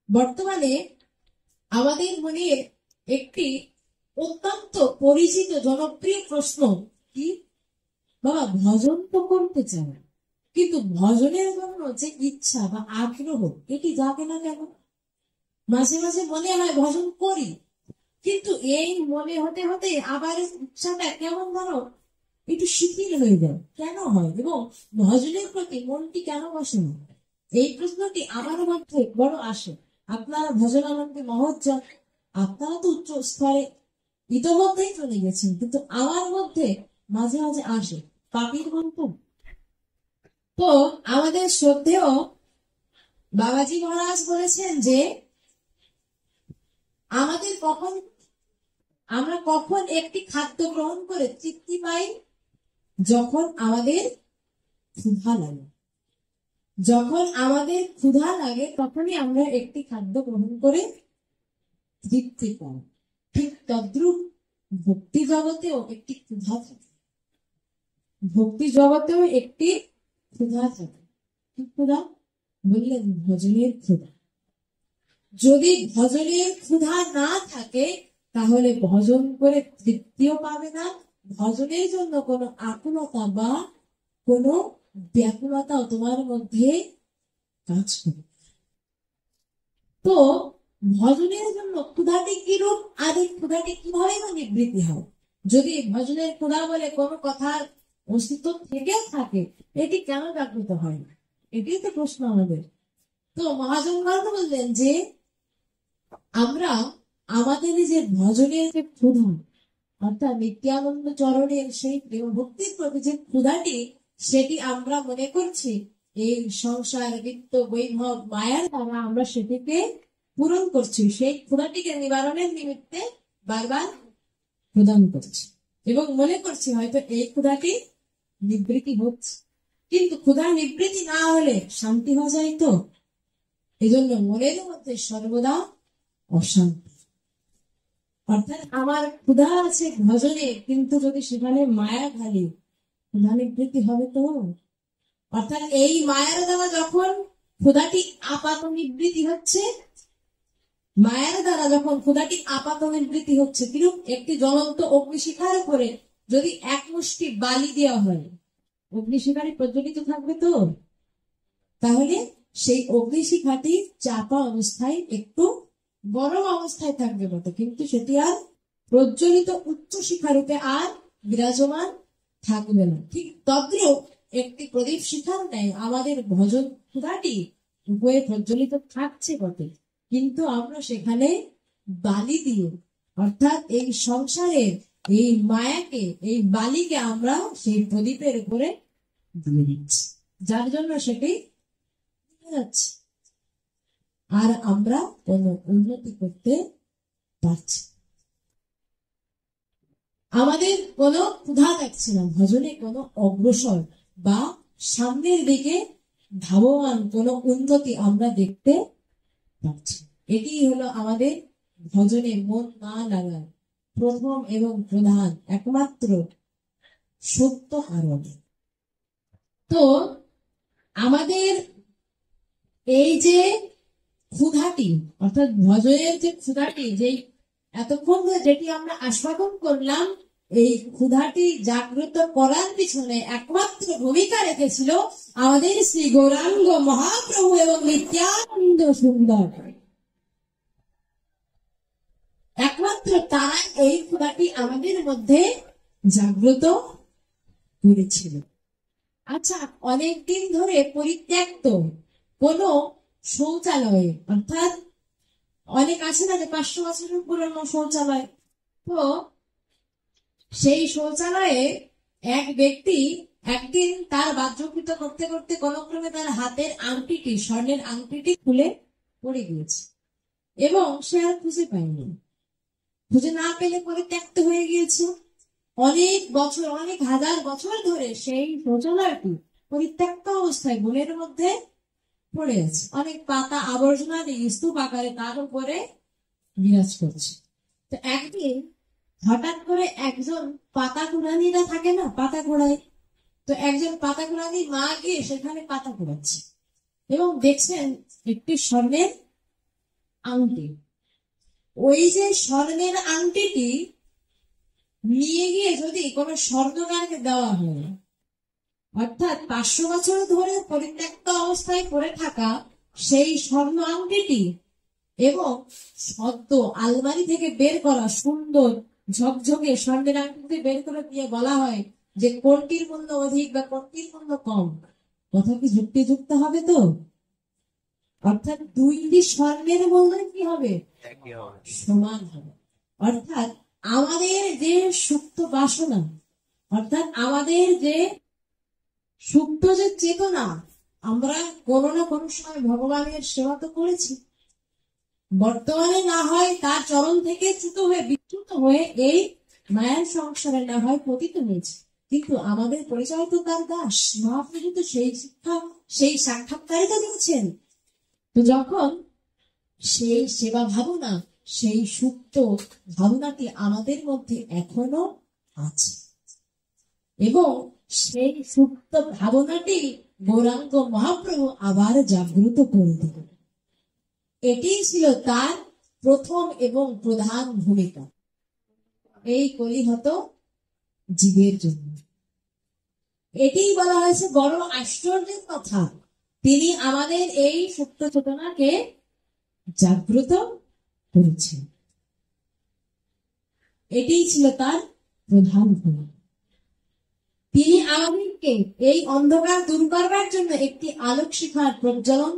বর্তমানে আমাদের মনে একটি অত্যন্ত পরিচিত জনপ্রিয় প্রশ্ন কি, বাবা ভজন তো করতে চায় কিন্তু ভজনের জন্য যে ইচ্ছা বা আগ্রহ এটি জাগে না কেন? মাঝে মাঝে মনে হয় ভজন করি, কিন্তু এই মনে হতে হতে আবার ইচ্ছাটা কেমন ধরো একটু শিথিল হয়ে যায়, কেন হয়? এবং ভজনের প্রতি মনটি কেন বসে না? এই প্রশ্নটি আমার মধ্যে বড় আসে। আপনারা ভজনানন্দে মহোজ্জল, আপনারা তো উচ্চ স্তরে ইতোমধ্যেই চলে গেছেন, কিন্তু আমার মধ্যে মাঝে মাঝে আসে পাপির গল্প। তো আমাদের শ্রদ্ধেয় বাবাজি মহারাজ বলেছেন যে আমরা কখন একটি খাদ্য গ্রহণ করে তৃপ্তি পাই? যখন আমাদের ক্ষুধা লাগে। যখন আমাদের ক্ষুধা লাগে তখনই আমরা একটি খাদ্য গ্রহণ করে তৃপ্তি পাই। ঠিক তদ্রূপ ভক্তি জগতেও একটি ক্ষুধা থাকে। ভক্তি জগতেও একটি ক্ষুধা থাকে। কি ক্ষুধা? বললেন ভজনের ক্ষুধা। যদি ভজনের ক্ষুধা না থাকে তাহলে ভজন করে তৃপ্তিও পাবে না, ভজনের জন্য কোনো আকুলতা বা কোনো ব্যাকুলতাও তোমার মধ্যে কাজ করবে। তো ভজনের জন্য ক্ষুধাটি কিরূপ, আদি ক্ষুধাটি কিভাবে নিবৃত্তি হয়? যদি ভজনের ক্ষুধা বলে কোনো কথার অস্তিত্ব থেকে থাকে, এটি কেন জাগ্রত হয় না? এটি তো প্রশ্ন আমাদের। তো মহাজন বললেন যে আমরা আমাদের যে ভজনের যে ক্ষুধা, অর্থাৎ নিত্যানন্দ চরণের সেই প্রেম ভক্তির প্রতি যে ক্ষুধাটি, সেটি আমরা মনে করছি এই সংসার বৃত্ত বৈভব মায়ার দ্বারা আমরা সেটিকে পূরণ করছি। সেই ক্ষুধাটিকে নিবারণের নিমিত্তে বারবার প্রদান করছি এবং মনে করছি হয়তো এই ক্ষুধাটি নিবৃত্তি হচ্ছে, কিন্তু ক্ষুধার নিবৃত্তি না হলে শান্তি হয়ে যায়। তো এই জন্য মনের মধ্যে সর্বদা অশান্তি। অর্থাৎ আমার ক্ষুধা আছে ভজনে, কিন্তু যদি সেখানে মায়া ঢালি, ক্ষুধা নিবৃত্তি হবে তো? অর্থাৎ এই মায়ার দ্বারা যখন ক্ষুধাটি আপাত নিবৃত্তি হচ্ছে, মায়ের দ্বারা যখন ক্ষুধাটি আপাত নিবৃত্তি হচ্ছে, কিরূপ একটি জ্বলন্ত অগ্নিশিখার উপরে যদি এক মুষ্টি বালি দেওয়া হয়, অগ্নিশিখাটি প্রজ্বলিত থাকবে তো? তাহলে সেই অগ্নিশিখাটি চাপা অবস্থায় একটু গরম অবস্থায় থাকবে বটে, কিন্তু সেটি আর প্রজ্বলিত উচ্চ শিখারূপে আর বিরাজমান থাকবে না। ঠিক তদ্রূপ একটি প্রদীপ শিখার নেয় আমাদের ভজন ক্ষুধাটি উপরে প্রজ্বলিত থাকছে বটে, কিন্তু আমরা সেখানে বালি দিয়ে, অর্থাৎ এই সংসারের এই মায়াকে, এই বালিকে আমরা সেই প্রদীপের উপরে দিয়ে দিচ্ছি, যার জন্য সেটি যাচ্ছে আর আমরা কোনো উন্নতি করতে পারছি। আমাদের কোনো ক্ষুধা থাকছে না, ভজনে কোনো অগ্রসর বা সামনের দিকে ধাবমান কোনো উন্নতি আমরা দেখতে পাচ্ছি। এটি হলো আমাদের ভজনে মন না লাগার প্রথম এবং প্রধান একমাত্র সত্য কারণ। তো আমাদের এই যে ক্ষুধাটি, অর্থাৎ ভজনের যে ক্ষুধাটি, যে এতক্ষণ যেটি আমরা আস্বাদন করলাম, এই ক্ষুধাটি জাগ্রত করার পিছনে একমাত্র ভূমিকা রেখেছিল আমাদের শ্রী গৌরাঙ্গ মহাপ্রভু এবং নিত্যানন্দ সুন্দর। একমাত্র তারা এই ক্ষুধাটি আমাদের মধ্যে জাগ্রত করেছিল। আচ্ছা, অনেকদিন ধরে পরিত্যক্ত কোনো শৌচালয়ে, অর্থাৎ অনেক আছে না যে 500 বছরের পুরনো শৌচালয়, তো সেই শৌচালয়ে এক ব্যক্তি একদিন তার বাহ্যকৃত করতে করতে কোনক্রমে তার হাতের আংটিটি, স্বর্ণের আংটিটি খুলে পড়ে গিয়েছে এবং সে আর খুঁজে পায়নি। খুঁজে না পেলে পরিত্যক্ত হয়ে গিয়েছে। অনেক বছর, অনেক হাজার বছর ধরে সেই শৌচালয়টি পরিত্যক্ত অবস্থায় বনের মধ্যে পড়ে আছে। অনেক পাতা আবর্জনা দিয়ে স্তূপ আকারে তার উপরে বিরাজ করছে। তো একদিন হঠাৎ করে একজন পাতা কুড়ানিরা থাকে না, পাতা কুড়ায়, তো একজন পাতা কুড়ানি মা গিয়ে সেখানে পাতা কুড়াচ্ছে এবং দেখছেন একটি স্বর্ণের আংটি। ওই যে স্বর্ণের আংটিটি নিয়ে গিয়ে যদি কোনো স্বর্ণকারকে দেওয়া হয়, অর্থাৎ 500 বছর ধরে পরিত্যক্ত অবস্থায় পড়ে থাকা সেই স্বর্ণ আংটিটি এবং সদ্য আলমারি থেকে বের করা সুন্দর ঝকঝকে স্বর্ণের আংটিতে বের করে দিয়ে বলা হয় যে কোনটির মূল্য অধিক বা কোনটির মূল্য কম, কথা কি যুক্তিযুক্ত হবে? তো অর্থাৎ দুইটি স্বর্ণের মূল্য কি হবে? সমান হবে। অর্থাৎ আমাদের যে সুপ্ত বাসনা, অর্থাৎ আমাদের যে সুপ্ত যে চেতনা, আমরা কোনো না কোনো সময় ভগবানের সেবা তো করেছি, বর্তমানে না হয় তার চরণ থেকে চ্যুত হয়ে বিচ্যুত হয়ে এই মায়ের সংসারে না হয় পতিত হয়েছে, কিন্তু আমাদের পরিচয় তো তার দাস। মহাপ্রভু তো সেই শিক্ষা, সেই সাক্ষাৎকারিতা দিয়েছেন। তো যখন সেই সেবা ভাবনা, সেই সুপ্ত ভাবনাটি আমাদের মধ্যে এখনো আছে এবং সেই সুপ্ত ভাবনাটি গৌরাঙ্গ মহাপ্রভু আবার জাগ্রত করে দিলেন। এটি ছিল তার প্রথম এবং প্রধান ভূমিকা এই কলিহত জীবের জন্য। এটি বলা হয়েছে বড় আশ্চর্যের কথা, তিনি আমাদের এই সুপ্ত চেতনাকে জাগ্রত করেছেন। এটি ছিল তার প্রধান ভূমিকা। তিনি আমাদেরকে এই অন্ধকার দূর করবার জন্য একটি আলোক শিখার প্রজ্বলন